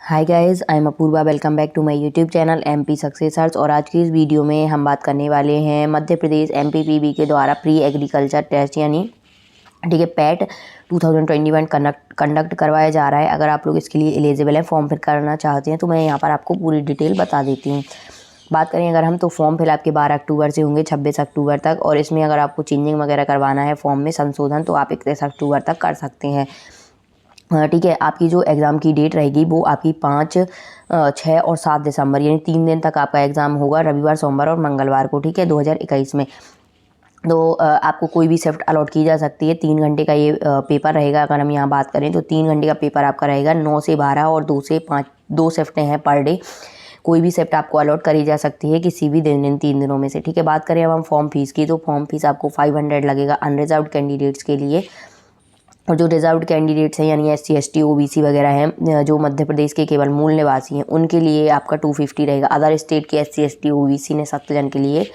Hi guys, I am Apurva. Welcome back to my YouTube channel MP successors. और आज की इस वीडियो में हम बात करने वाले हैं मध्य प्रदेश एमपीपीबी के द्वारा प्री एग्रीकल्चर टेस्ट यानी ठीक है पैट 2021 कंडक्ट करवाया जा रहा है। अगर आप लोग इसके लिए एलिजिबल हैं, फॉर्म फिल करना चाहते हैं, तो मैं यहाँ पर आपको पूरी डिटेल बता देती हूँ। बात करें अगर हम, तो फॉर्म फिल आपके 12 अक्टूबर से होंगे 26 अक्टूबर तक। और इसमें अगर आपको चेंजिंग वगैरह करवाना है फॉर्म में संशोधन, तो आप 31 अक्टूबर तक कर सकते हैं। ठीक है, आपकी जो एग्ज़ाम की डेट रहेगी वो आपकी 5, 6 और 7 दिसंबर यानी 3 दिन तक आपका एग्ज़ाम होगा, रविवार, सोमवार और मंगलवार को, ठीक है, 2021 में। तो आपको कोई भी शिफ्ट अलॉट की जा सकती है। 3 घंटे का ये पेपर रहेगा। अगर हम यहाँ बात करें तो 3 घंटे का पेपर आपका रहेगा, 9 से 12 और 2 से 5, 2 शिफ्टें हैं पर डे। कोई भी शिफ्ट आपको अलॉट करी जा सकती है किसी भी दिन इन 3 दिनों में से, ठीक है। बात करें अब हम फॉर्म फीस की, तो फॉर्म फीस आपको 500 लगेगा अनरिजर्व्ड कैंडिडेट्स के लिए। और जो रिजर्व्ड कैंडिडेट्स हैं यानी SC ST OBC वगैरह हैं, जो मध्य प्रदेश के केवल मूल निवासी हैं, उनके लिए आपका 250 रहेगा। अदर स्टेट के SC ST OBC ने 7 जन के लिए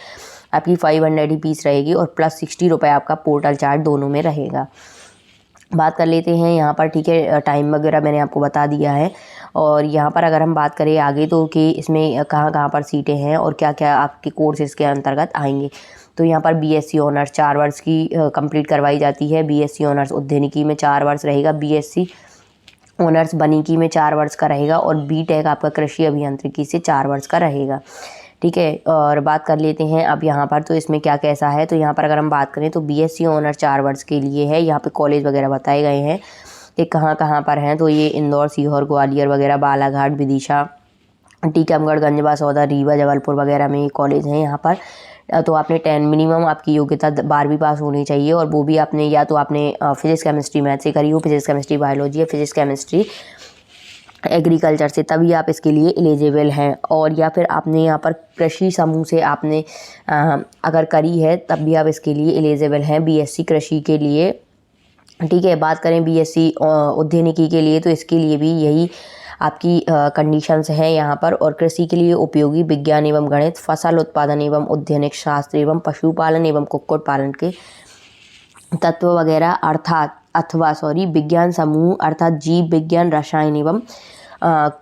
आपकी 500 ही फीस रहेगी और प्लस 60 रुपये आपका पोर्टल चार्ज दोनों में रहेगा। बात कर लेते हैं यहाँ पर, ठीक है, टाइम वगैरह मैंने आपको बता दिया है। और यहाँ पर अगर हम बात करें आगे, तो कि इसमें कहाँ कहाँ पर सीटें हैं और क्या क्या आपके कोर्सेज़ के अंतर्गत आएंगे। तो यहाँ पर BSc ऑनर्स 4 वर्ष की कंप्लीट करवाई जाती है। BSc ऑनर्स उद्यानिकी में 4 वर्ष रहेगा। BSc ऑनर्स वानिकी में 4 वर्ष का रहेगा। और BTech आपका कृषि अभियांत्रिकी से 4 वर्ष का रहेगा, ठीक है। और बात कर लेते हैं अब यहाँ पर, तो इसमें क्या कैसा है। तो यहाँ पर अगर हम बात करें तो BSc ऑनर्स 4 वर्ष के लिए है। यहाँ पे कॉलेज वगैरह बताए गए हैं कि कहाँ कहाँ पर हैं। तो ये इंदौर, सीहोर, ग्वालियर वगैरह, बालाघाट, विदिशा, टीकमगढ़, गंजवा, सौदा, रीवा, जबलपुर वगैरह में ये कॉलेज हैं यहाँ पर। तो आपने 10 मिनिमम आपकी योग्यता 12वीं पास होनी चाहिए। और वो भी आपने या तो आपने फिजिक्स केमिस्ट्री मैथ से करी हो, फिजिक्स केमिस्ट्री बायोलॉजी या फिजिक्स केमिस्ट्री एग्रीकल्चर से, तभी आप इसके लिए एलिजिबल हैं। और या फिर आपने यहाँ पर कृषि समूह से आपने अगर करी है, तब भी आप इसके लिए एलिजिबल हैं BSc कृषि के लिए, ठीक है। बात करें BSc उद्यानिकी के लिए, तो इसके लिए भी यही आपकी कंडीशंस हैं यहाँ पर। और कृषि के लिए उपयोगी विज्ञान एवं गणित, फसल उत्पादन एवं उद्यानिक शास्त्र एवं पशुपालन एवं कुक्कुट पालन के तत्व वगैरह विज्ञान समूह अर्थात जीव विज्ञान, रसायन एवं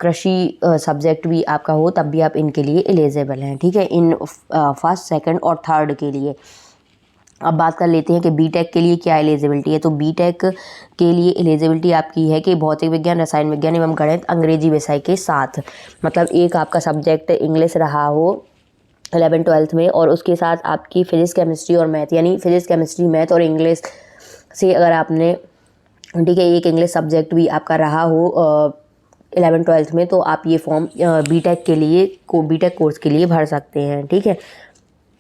कृषि सब्जेक्ट भी आपका हो, तब भी आप इनके लिए एलिजिबल हैं, ठीक है, इन फर्स्ट, सेकंड और थर्ड के लिए। अब बात कर लेते हैं कि BTech के लिए क्या एलिजिबिलिटी है। तो BTech के लिए एलिजिबिलिटी आपकी है कि भौतिक विज्ञान, रसायन विज्ञान एवं गणित अंग्रेजी विषय के साथ, मतलब एक आपका सब्जेक्ट इंग्लिश रहा हो 11th-12th में, और उसके साथ आपकी फिजिक्स केमिस्ट्री और मैथ, यानी फिजिक्स केमिस्ट्री मैथ और इंग्लिश से अगर आपने, ठीक है, एक इंग्लिश सब्जेक्ट भी आपका रहा हो 11th-12th में, तो आप ये फॉर्म BTech के लिए BTech कोर्स के लिए भर सकते हैं, ठीक है।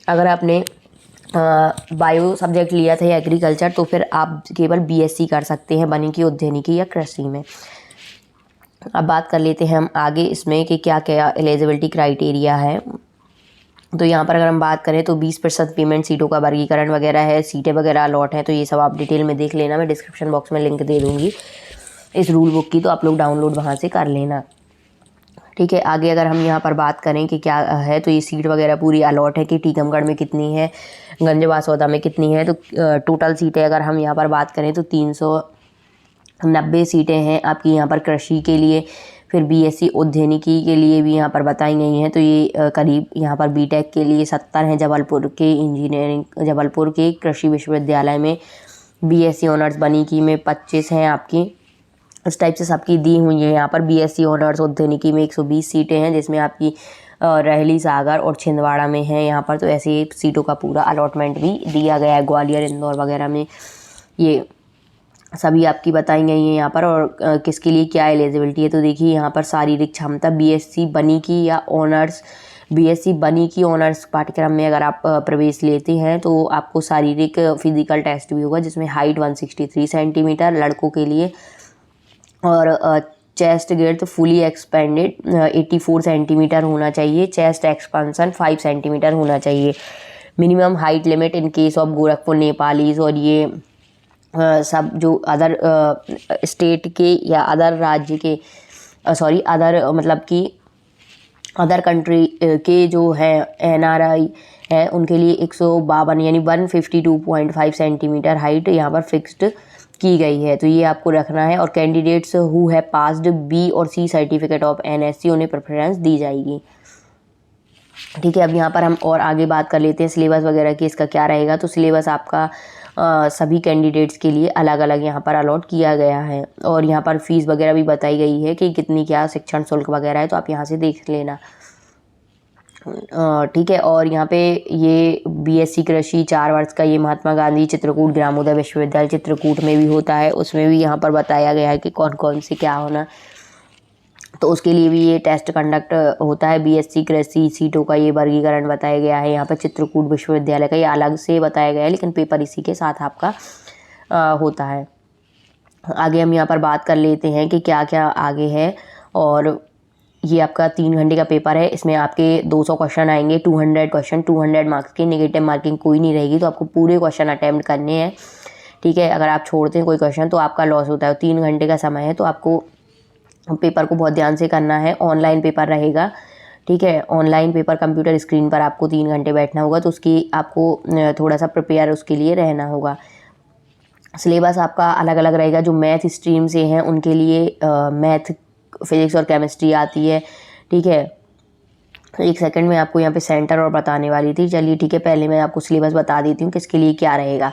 अगर आपने बायो सब्जेक्ट लिया था या एग्रीकल्चर, तो फिर आप केवल BSc कर सकते हैं वानिकी, उद्यानिकी या कृषि में। अब बात कर लेते हैं हम आगे इसमें कि क्या क्या एलिजिबिलिटी क्राइटेरिया है। तो यहाँ पर अगर हम बात करें तो 20% पेमेंट, सीटों का वर्गीकरण वगैरह है, सीटें वगैरह अलॉट हैं, तो ये सब आप डिटेल में देख लेना। मैं डिस्क्रिप्शन बॉक्स में लिंक दे दूँगी इस रूल बुक की, तो आप लोग डाउनलोड वहाँ से कर लेना, ठीक है। आगे अगर हम यहाँ पर बात करें कि क्या है, तो ये सीट वगैरह पूरी अलॉट है कि टीकमगढ़ में कितनी है, गंजवा सौदा में कितनी है। तो टोटल सीटें अगर हम यहाँ पर बात करें तो 390 सीटें हैं आपकी यहाँ पर कृषि के लिए। फिर BSc उद्यानिकी के लिए भी यहाँ पर बताई गई हैं, तो ये करीब यहाँ पर BTech के लिए 70 हैं। जबलपुर के कृषि विश्वविद्यालय में BSc ऑनर्स वानिकी में 25 हैं आपकी। इस टाइप से सबकी दी हुई है। यहाँ पर BSc ऑनर्स उद्यानिकी में 120 सीटें हैं, जिसमें आपकी रहली, सागर और छिंदवाड़ा में है यहाँ पर। तो ऐसे सीटों का पूरा अलॉटमेंट भी दिया गया है। ग्वालियर, इंदौर वगैरह में ये सभी आपकी बताई गई हैं यहाँ पर। और किसके लिए क्या एलिजिबिलिटी है, तो देखिए यहाँ पर शारीरिक क्षमता BSc वानिकी या ऑनर्स, BSc वानिकी ऑनर्स पाठ्यक्रम में अगर आप प्रवेश लेते हैं, तो आपको शारीरिक फिजिकल टेस्ट भी होगा, जिसमें हाइट 163 सेंटीमीटर लड़कों के लिए, और चेस्ट गिर्थ फुली एक्सपेंडेड 84 सेंटीमीटर होना चाहिए। चेस्ट एक्सपेंशन 5 सेंटीमीटर होना चाहिए। Minimum height limit in case of Gorakhpur, Nepalese और ये सब जो अदर स्टेट के या अदर राज्य के अदर मतलब कि अदर कंट्री के जो है NRI है, उनके लिए 152 यानी 152.5 सेंटीमीटर हाइट यहाँ पर फिक्स्ड की गई है, तो ये आपको रखना है। और कैंडिडेट्स हु है पास्ड बी और सी सर्टिफिकेट ऑफ एनएससी उन्हें प्रेफरेंस दी जाएगी। ठीक है, अब यहाँ पर हम और आगे बात कर लेते हैं सिलेबस वगैरह की, इसका क्या रहेगा। तो सिलेबस आपका सभी कैंडिडेट्स के लिए अलग अलग यहाँ पर अलॉट किया गया है, और यहाँ पर फीस वगैरह भी बताई गई है कि कितनी क्या शिक्षण शुल्क वगैरह है, तो आप यहाँ से देख लेना। ठीक है, और यहाँ पे ये बीएससी कृषि 4 वर्ष का ये महात्मा गांधी चित्रकूट ग्रामोदय विश्वविद्यालय चित्रकूट में भी होता है, उसमें भी यहाँ पर बताया गया है कि कौन कौन से क्या होना, तो उसके लिए भी ये टेस्ट कंडक्ट होता है। बीएससी कृषि सीटों का ये वर्गीकरण बताया गया है। यहाँ पर चित्रकूट विश्वविद्यालय का ये अलग से बताया गया है, लेकिन पेपर इसी के साथ आपका होता है। आगे हम यहाँ पर बात कर लेते हैं कि क्या क्या आगे है। और ये आपका 3 घंटे का पेपर है, इसमें आपके 200 क्वेश्चन आएंगे, 200 क्वेश्चन, 200 मार्क्स की, नेगेटिव मार्किंग कोई नहीं रहेगी, तो आपको पूरे क्वेश्चन अटैम्प्ट करने हैं। ठीक है, अगर आप छोड़ते हैं कोई क्वेश्चन तो आपका लॉस होता है। 3 घंटे का समय है, तो आपको पेपर को बहुत ध्यान से करना है। ऑनलाइन पेपर रहेगा। ठीक है, ऑनलाइन पेपर कंप्यूटर स्क्रीन पर आपको 3 घंटे बैठना होगा, तो उसकी आपको थोड़ा सा प्रिपेयर उसके लिए रहना होगा। सिलेबस आपका अलग अलग रहेगा। जो मैथ स्ट्रीम से हैं उनके लिए मैथ, फिजिक्स और केमिस्ट्री आती है। ठीक है, एक सेकंड में आपको यहाँ पे सेंटर और बताने वाली थी। चलिए ठीक है, पहले मैं आपको सिलेबस बता देती हूँ किसके लिए क्या रहेगा।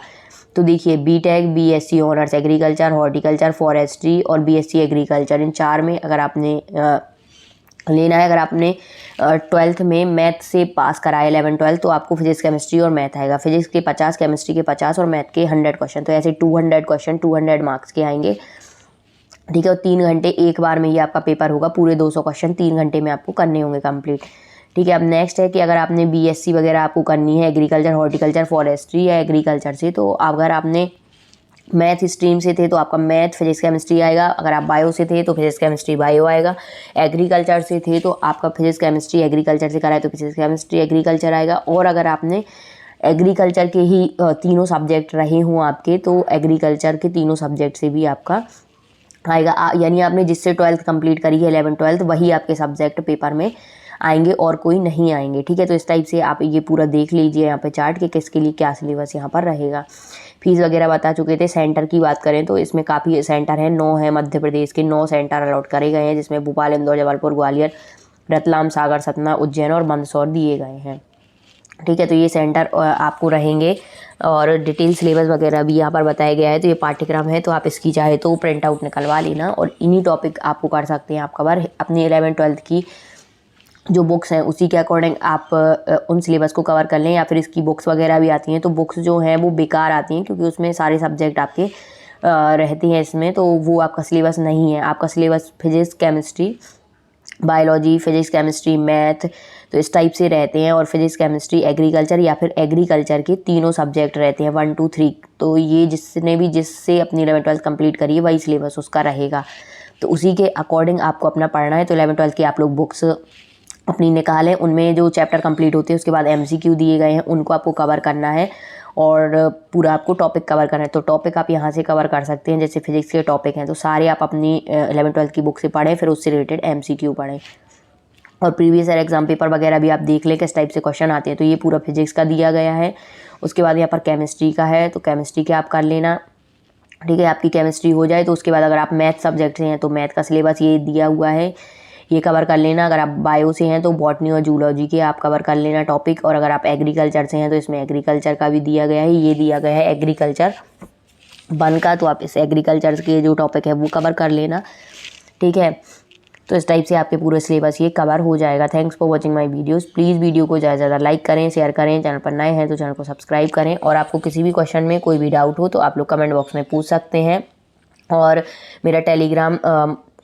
तो देखिए, BTech, BSc honours agriculture, horticulture, forestry और बीएससी एग्रीकल्चर, इन 4 में अगर आपने लेना है। अगर आपने 12th में मैथ से पास करा है 11-12, तो आपको फिजिक्स केमिस्ट्री और मैथ आएगा। फिजिक्स के 50, केमिस्ट्री के 50 और मैथ के 100 क्वेश्चन, तो ऐसे 200 क्वेश्चन 200 मार्क्स के आएंगे। ठीक है, और 3 घंटे एक बार में ये आपका पेपर होगा। पूरे 200 क्वेश्चन 3 घंटे में आपको करने होंगे कंप्लीट। ठीक है, अब नेक्स्ट है कि अगर आपने बीएससी वगैरह आपको करनी है एग्रीकल्चर, हॉर्टिकल्चर, फॉरेस्ट्री या एग्रीकल्चर से, तो अगर आपने मैथ स्ट्रीम से थे तो आपका मैथ, फिजिक्स, केमिस्ट्री आएगा। अगर आप बायो से थे तो फिजिक्स, केमिस्ट्री, बायो आएगा। एग्रीकल्चर से थे तो आपका फिजिक्स, केमिस्ट्री, एग्रीकल्चर से कराए तो फिजिक्स, केमिस्ट्री, एग्रीकल्चर आएगा। और अगर आपने एग्रीकल्चर के ही तीनों सब्जेक्ट रहे हों आपके, तो एग्रीकल्चर के तीनों सब्जेक्ट से भी आपका आएगा। यानी आपने जिससे 12th कंप्लीट करी है 11-12 वही आपके सब्जेक्ट पेपर में आएंगे और कोई नहीं आएंगे। ठीक है, तो इस टाइप से आप ये पूरा देख लीजिए यहाँ पे चार्ट कि किसके लिए क्या सिलेबस यहाँ पर रहेगा। फीस वगैरह बता चुके थे। सेंटर की बात करें तो इसमें काफ़ी सेंटर हैं, 9 है मध्य प्रदेश के, 9 सेंटर अलॉट करे गए हैं, जिसमें भोपाल, इंदौर, जबलपुर, ग्वालियर, रतलाम, सागर, सतना, उज्जैन और मंदसौर दिए गए हैं। ठीक है, तो ये सेंटर आपको रहेंगे और डिटेल सिलेबस वगैरह भी यहाँ पर बताया गया है। तो ये पाठ्यक्रम है, तो आप इसकी चाहे तो प्रिंट आउट निकलवा लेना और इन्हीं टॉपिक आपको कर सकते हैं आप कवर। अपनी 11-12 की जो बुक्स हैं उसी के अकॉर्डिंग आप उन सिलेबस को कवर कर लें, या फिर इसकी बुक्स वगैरह भी आती हैं, तो बुक्स जो हैं वो बेकार आती हैं क्योंकि उसमें सारे सब्जेक्ट आपके रहते हैं इसमें, तो वो आपका सिलेबस नहीं है। आपका syllabus physics, chemistry, biology, physics, chemistry, math, तो इस टाइप से रहते हैं। और फिजिक्स, केमिस्ट्री, एग्रीकल्चर या फिर एग्रीकल्चर के तीनों सब्जेक्ट रहते हैं 1, 2, 3। तो ये जिससे अपनी 11-12 कंप्लीट करी है वही सिलेबस उसका रहेगा, तो उसी के अकॉर्डिंग आपको अपना पढ़ना है। तो 11-12 की आप लोग बुक्स अपनी निकालें, उनमें जो चैप्टर कंप्लीट होते हैं उसके बाद MCQ दिए गए हैं उनको आपको कवर करना है और पूरा आपको टॉपिक कवर करना है। तो टॉपिक आप यहाँ से कवर कर सकते हैं, जैसे फिजिक्स के टॉपिक हैं तो सारे आप अपनी 11-12 की बुक से पढ़ें, फिर उससे रिलेटेड MCQ पढ़ें और प्रीवियस ईयर एग्जाम पेपर वगैरह भी आप देख लें किस टाइप से क्वेश्चन आते हैं। तो ये पूरा फिजिक्स का दिया गया है। उसके बाद यहाँ पर केमिस्ट्री का है, तो केमिस्ट्री के आप कर लेना। ठीक है, आपकी केमिस्ट्री हो जाए तो उसके बाद अगर आप मैथ सब्जेक्ट से हैं तो मैथ का सिलेबस ये दिया हुआ है, ये कवर कर लेना। अगर आप बायो से हैं तो बॉटनी और जूलॉजी के आप कवर कर लेना टॉपिक, और अगर आप एग्रीकल्चर से हैं तो इसमें एग्रीकल्चर का भी दिया गया है, ये दिया गया है एग्रीकल्चर 1 का, तो आप इस एग्रीकल्चर के जो टॉपिक है वो कवर कर लेना। ठीक है, तो इस टाइप से आपके पूरे सिलेबस ये कवर हो जाएगा। Thanks for watching my videos. Please video को ज़्यादा से ज़्यादा लाइक करें, शेयर करें। चैनल पर नए हैं तो चैनल को सब्सक्राइब करें, और आपको किसी भी क्वेश्चन में कोई भी डाउट हो तो आप लोग कमेंट बॉक्स में पूछ सकते हैं। और मेरा टेलीग्राम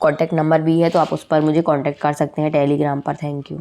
कॉन्टैक्ट नंबर भी है, तो आप उस पर मुझे कॉन्टैक्ट कर सकते हैं टेलीग्राम पर। Thank you.